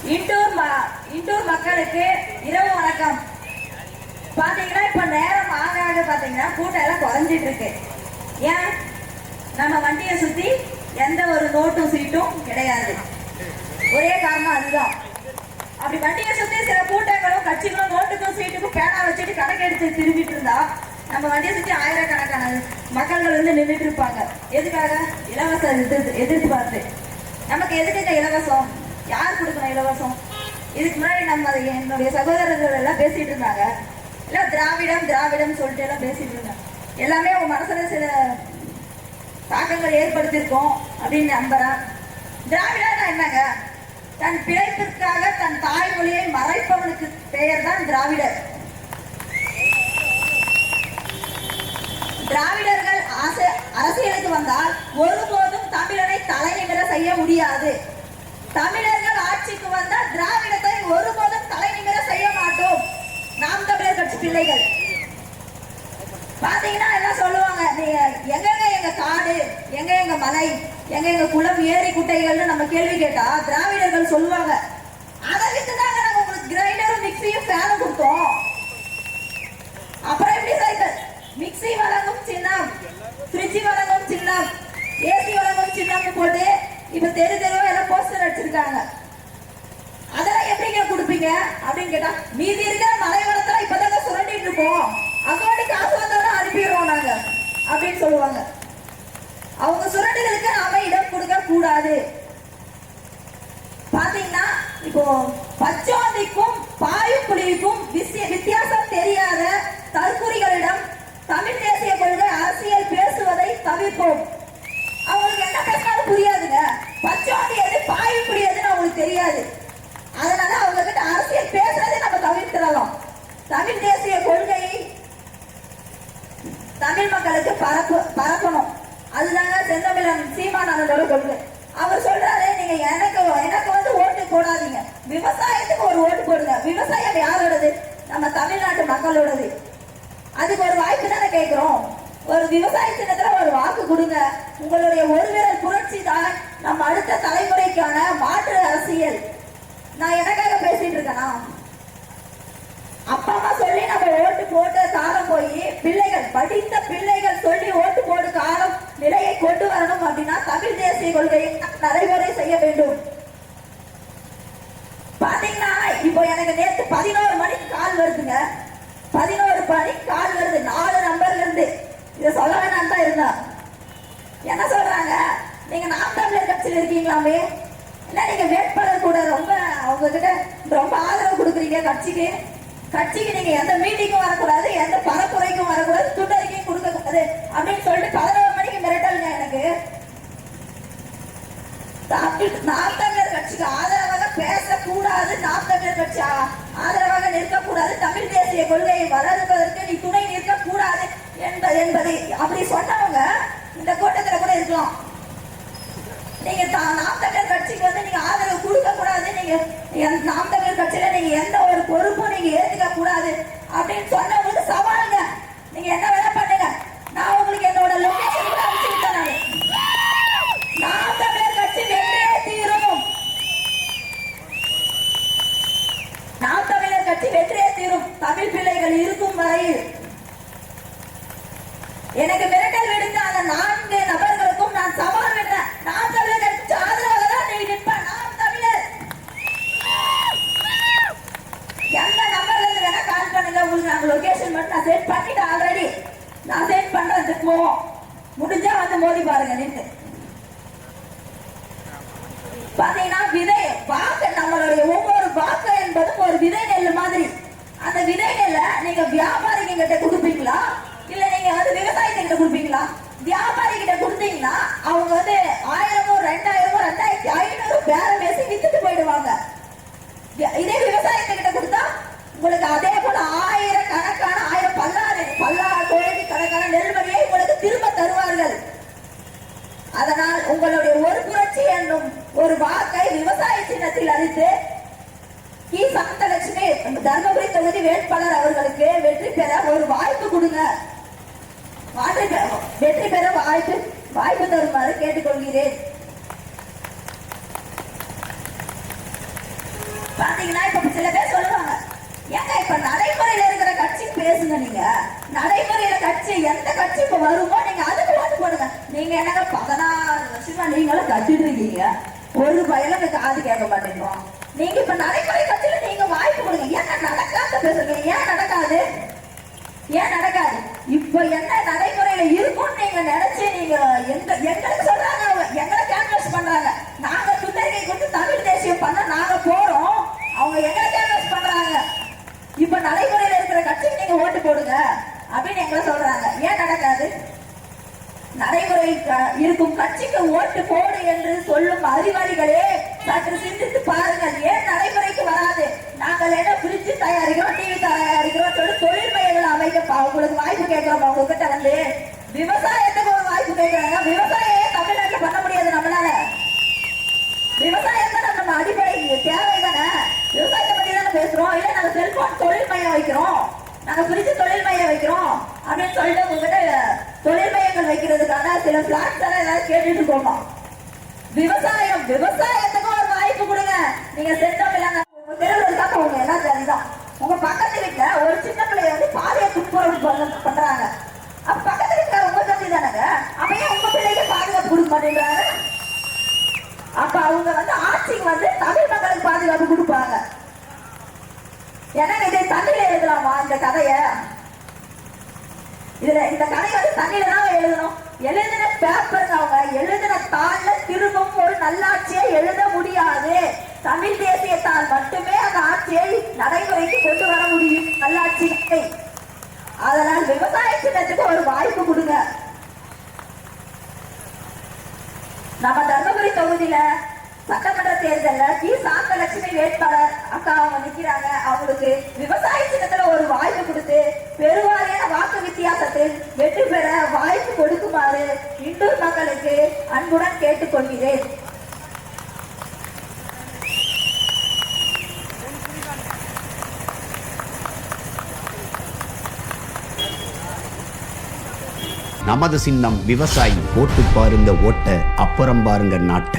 இண்டூர் மக்களுக்கு இரவு வணக்கம். பாத்தீங்கன்னா இப்ப நேரம் ஆக ஆக பாத்தீங்கன்னா கூட்டம் எல்லாம் குறைஞ்சிட்டு இருக்கு. ஏன்? நம்ம வண்டியை சுத்தி எந்த ஒரு நோட்டும் சீட்டும் கிடையாது. ஒரே காரணம் அதுதான். அப்படி வண்டியை சுத்தி சில கூட்டங்களும் கட்சிகளும் நோட்டுக்கும் சீட்டுக்கும் பேனா வச்சுட்டு கணக்கு எடுத்து திரும்பிட்டு இருந்தா நம்ம வண்டியை சுத்தி ஆயிரக்கணக்கான மக்கள்கள் வந்து நின்றுட்டு இருப்பாங்க. எதுக்காக? இலவசம் எதிர்த்து பார்த்து. நமக்கு எதுக்கு இலவசம்? யார் கொடுக்கணும் இலவசம்? இதுக்கு முன்னாடி நம்ம என்னுடைய சகோதரர்கள் எல்லாம் பேசிட்டு இருந்தாங்க. இல்ல திராவிடம் சொல்லிட்டு எல்லாம் பேசிட்டு இருந்தாங்க. எல்லாமே உங்க மனசுல சில தாக்கங்கள் ஏற்படுத்தியிருக்கோம் அப்படின்னு நம்புறேன். திராவிடம்னா என்னங்க? தன் பிழைப்பிற்காக தன் தாய்மொழியை மறைப்பவனுக்கு பெயர் தான் திராவிடர். திராவிடர்கள் அரசியலுக்கு வந்தால் ஒருபோதும் தமிழனை தலைநிமிர செய்ய முடியாது. தமிழர்கள் ஆட்சிக்கு வந்தால் திராவிடத்தை ஒருபோதும் தலைநிமிர செய்ய மாட்டோம். நாம் தமிழர் கட்சி பிள்ளைகள் பாத்தீங்கன்னா எல்லாம் சொல்லுவாங்க, எங்க எங்க காடு, எங்க மலை, எங்க குளம், ஏரி, குட்டைகள்னு நம்ம கேள்வி கேட்டா திராவிடர்கள் சொல்லுவாங்க, அதை விட்டுதாங்க நாங்க உங்களுக்கு கிரைண்டரும் மிக்சியும் ஃபேனும் கொடுத்தோம். அப்புறம் எப்படி சைக்கிள்? மிக்சி வழங்கும் சின்னம், ஃப்ரிட்ஜ் வழங்கும் சின்னம், ஏசி வழங்கும் சின்னம் போட்டு இப்ப தெருவா எல்லாம் போஸ்டர் அடிச்சிருக்காங்க. அதெல்லாம் எப்படிங்க கொடுப்பீங்க அப்படின்னு கேட்டா, மீதி இருக்கிற மலை வளத்துல இப்பதாங்க சுரண்டிட்டு இருக்கோம், அக்கௌண்ட் காசு வந்தாலும் அனுப்பிடுறோம் நாங்க அப்படின்னு சொல்லுவாங்க. அவங்க சுரண்டுகளுக்கு நாம இடம் கொடுக்க கூடாது. பாத்தீங்கன்னா இப்போ பச்சோந்திக்கும் பாயும் புலிக்கும் வித்தியாசம் தெரியாத தற்குறிகளிடம் தமிழ் தேசிய கொள்கை அரசியல் பேசுவதை தவிர்ப்போம். அவங்களுக்கு என்ன பேசினாலும் புரியாதுங்க. பச்சோந்தி எது பாயும் புலி எதுன்னு அவங்களுக்கு தெரியாது. அதனால அவங்க கிட்ட அரசியல் பேசுறதை நம்ம தவிர்த்திடலாம். தமிழ் தேசிய கொள்கையை தமிழ் மக்களுக்கு பரப்பணும். அதுதாங்க செந்தமிழன் சீமானோட கொள்கை. அவர் சொல்றாரு, நீங்க எனக்கு வந்து ஓட்டு போடாதீங்க, விவசாயத்துக்கு ஒரு ஓட்டு போடுங்க. விவசாயம் யாரோடது? நம்ம தமிழ்நாட்டு மக்களோடது. அதுக்கு ஒரு வாய்ப்பு தானே கேட்கிறோம். ஒரு விவசாய தினத்துல ஒரு வாக்கு கொடுங்க. உங்களுடைய ஒரு விரல் புரட்சி தான் நம்ம அடுத்த தலைமுறைக்கான மாற்று அரசியல். நான் எனக்காக பேசிட்டு இருக்கேனா? அப்பா அம்மா சொல்லி நம்ம ஓட்டு போட்ட காலம் போய் பிள்ளைகள், படித்த பிள்ளைகள் சொல்லி ஓட்டு போடு காலம் நிலையை கொண்டு வரணும் அப்படின்னா தமிழ் தேசிய கொள்கையை நடைமுறை செய்ய வேண்டும். பாத்தீங்கன்னா இப்போ எனக்கு நேற்று 11 மணிக்கு கால் வருதுங்க. 11 மணிக்கு கால் வருது, 4 நம்பர்ல இருந்து. இதை சொல்ல வேணாம் தான் இருந்தா என்ன சொல்றாங்க, நீங்க நாம் தமிழர் கட்சியில் இருக்கீங்களாமே, இல்ல நீங்க வேட்பாளர் கூட ரொம்ப அவங்க கிட்ட ரொம்ப ஆதரவு கொடுக்குறீங்க கட்சிக்கு நீங்க எந்த மீட்டிங்கும் வரக்கூடாது, எந்த பரப்புரைக்கும் வரக்கூடாது, துண்டறிக்கையும் கொடுக்க கூடாது அப்படின்னு சொல்லிட்டு 11 மணிக்கு மிரட்டலுங்க எனக்கு. நாம் தமிழர் கட்சிக்கு ஆதரவாக பேசக்கூடாது, நாம் தமிழர் கட்சி ஆதரவாக நிற்கக்கூடாது, தமிழ் தேசிய கொள்கையை வளர்ப்பதற்கு நீ துணை நிற்கக்கூடாது என்பதை அப்படி சொன்னவங்க இந்த கூட்டத்தில் கூட இருக்கலாம். நீங்க நாம் தமிழர் கட்சிக்கு வந்து நீங்க ஆதரவு கொடுக்க கூடாது, நீங்க நாம் தமிழர் கட்சியில நீங்க எந்த ஒரு பொறுப்பும் நீங்க ஏத்துக்க கூடாது அப்படின்னு சொன்னவங்களுக்கு சவாலுங்க. நீங்க என்ன வேலை பண்ணுங்க, நான் உங்களுக்கு என்னோட லொகேஷன் கூட அனுப்பிச்சு விட்டேன். நாம் தமிழர் கட்சி வெற்றியே தீரும். நாம் தமிழர் கட்சி வெற்றியே தீரும். தமிழ் பிள்ளைகள் இருக்கும் வரையில். எனக்கு மிரட்டல் விடுத்த அந்த 4 நபர்களுக்கும் நான் சவால் விடுறேன். நாம் தமிழர் கட்சி ஆதரவாக தான் நீ நிற்ப. நாம் தமிழர் எந்த நம்பர்ல இருந்து வேணா கால் பண்ணுங்க. உங்களுக்கு நாங்க லொகேஷன் மட்டும் நான் செட் பண்ணிட்டேன் ஆல்ரெடி. நான் செட் பண்றதுக்கு போவோம். முடிஞ்சா வந்து மோதி பாருங்க. நின்று பாத்தீங்கன்னா விதை வாக்கு, நம்மளுடைய ஒவ்வொரு வாக்கு என்பதும் ஒரு விதை நெல் மாதிரி. அந்த விதை நெல்லை நீங்க வியாபாரிங்க கிட்ட கொடுப்பீங்களா, இல்ல நீங்க வந்து விவசாயத்துக்கிட்ட கொடுப்பீங்களா? வியாபாரி கிட்ட கொடுத்தீங்கன்னா அவங்க வந்து 1000, 2000, 2500 பேரம் பேசி வித்துட்டு போயிடுவாங்க. இதே விவசாயத்துக்கிட்ட கொடுத்தா உங்களுக்கு அதே போல 1000 கணக்கான 1000 பல்லாறு கோழிக்கு கணக்கான நெல்மணியை உங்களுக்கு திரும்ப தருவார்கள். அதனால் உங்களுடைய ஒரு புரட்சி என்னும் ஒரு வாக்கை விவசாய சின்னத்தில் அளித்து கி சாந்தலட்சுமி தர்மபுரி தொகுதி வேட்பாளர் அவர்களுக்கு வெற்றி பெற ஒரு வாய்ப்பு கொடுங்க. வெற்றி பெற வாய்ப்பு தருமாறு கேட்டுக்கொள்கிறேன். பாத்தீங்கன்னா இப்ப சில பேர் சொல்லுவாங்க, ஏங்க இப்ப நடைமுறையில இருக்கிற கட்சி பேசுங்க, நீங்க நடைமுறையில கட்சி எந்த கட்சி இப்ப வருமோ நீங்க அதுக்கு ஓட்டு போடுங்க. நீங்க என்னங்க 16 வருஷமா நீங்களும் கட்டிட்டு இருக்கீங்க, ஒரு பயலுக்கு காது கேட்க மாட்டேங்கிறோம். நீங்க இப்ப நடைமுறை கட்சியில நீங்க வாய்ப்பு கொடுங்க. ஏன்னா நடக்காத பேசுங்க, ஏன் நடக்காது? ஏன் நடக்காது? இப்ப என்ன நடைமுறையில இருக்கும்னு நீங்க நினைச்சு நீங்க எங்களுக்கு சொல்றாங்க, எங்களை கேன்வஸ் பண்றாங்க. நாங்க துண்டறிக்கை கொடுத்து தமிழ் தேசியம் பண்ண நாங்க போறோம், அவங்க எங்களை கேன்வஸ் பண்றாங்க. இப்ப நடைமுறையில இருக்கிற கட்சிக்கு நீங்க ஓட்டு போடுங்க அப்படின்னு எங்களை சொல்றாங்க. ஏன் நடக்காது? நடைமுறை இருக்கும் கட்சிக்கு ஓட்டு போடு என்று சொல்லும் அறிவாளிகளே சற்று சிந்தித்து பாருங்கள். ஏன் நடைமுறைக்கு வராது? நாங்கள் என்ன பிரிட்ஜ் தயாரிக்கிறோம், டிவி தயாரிக்கிறோம் சொல்லி தொழில் மையங்களை அமைக்க உங்களுக்கு வாய்ப்பு கேட்கிறோம். அவங்க கிட்ட வந்து விவசாயத்துக்கு ஒரு வாய்ப்பு கேட்கிறாங்க. விவசாயம் தமிழ்நாட்டில் பண்ண முடியாது நம்மளால. விவசாயம் தான் நம்ம அடிப்படை தேவை தானே. விவசாயத்தை பத்தி தானே பேசுறோம். இல்ல நாங்க செல்போன் தொழில் மையம் வைக்கிறோம், நாங்க பிரிச்சு தொழில் மையம் வைக்கிறோம் அப்படின்னு சொல்லிட்டு உங்ககிட்ட தொழில் மையங்கள் வைக்கிறதுக்கான சில பிளான்ஸ் எல்லாம் ஏதாவது கேட்டுட்டு இருக்கோமா? விவசாயத்துக்கும் ஒரு வாய்ப்பு கொடுங்க. நீங்க செஞ்சோம் இல்லைங்க, உங்க தெருவில் இருக்காங்க, உங்க எல்லாம் சரிதான். உங்க பக்கத்து வீட்டுல ஒரு சின்ன பிள்ளைய வந்து பாலியல் துப்புரவு பண்றாங்க. அப்ப பக்கத்து வீட்டுல உங்க தம்பி தானங்க, அப்ப ஏன் உங்க பிள்ளைக்கு பாதுகாப்பு கொடுக்க மாட்டேங்கிறாங்க? அப்ப அவங்க வந்து ஆட்சிக்கு வந்து தமிழ் மக்களுக்கு பாதுகாப்பு கொடுப்பாங்க. ஏன்னா இதை தமிழ்ல எழுதலாமா இந்த கதைய? இதுல இந்த கதையை வந்து தமிழ்ல தான் எழுதணும். எழுதின பேப்பர் அவங்க எழுதின தாள்ல திரும்பவும் ஒரு நல்லாட்சியை எழுத முடியாது. தமிழ் தேசியத்தால் மட்டுமே அந்த ஆட்சியை நடைமுறைக்கு கொண்டு வர முடியும், நல்லாட்சியை. அதனால் விவசாய சின்னத்துக்கு ஒரு வாய்ப்பு கொடுங்க. நம்ம தர்மபுரி தொகுதியில சட்டமன்ற தேர்தலில் டி சாந்தலட்சுமி வேட்பாளர் அக்கா அவங்க நிக்கிறாங்க. அவங்களுக்கு விவசாய சின்னத்துல ஒரு வாய்ப்பு கொடுத்து பெருவாரியான வாக்கு வித்தியாசத்தில் வெற்றி பெற வாய்ப்பு கொடுக்குமாறு இண்டூர் மக்களுக்கு அன்புடன் கேட்டுக்கொள்கிறேன். நமது சின்னம் விவசாயி. ஓட்டு பாருங்க ஓட்ட, அப்புறம் பாருங்க நாட்டை.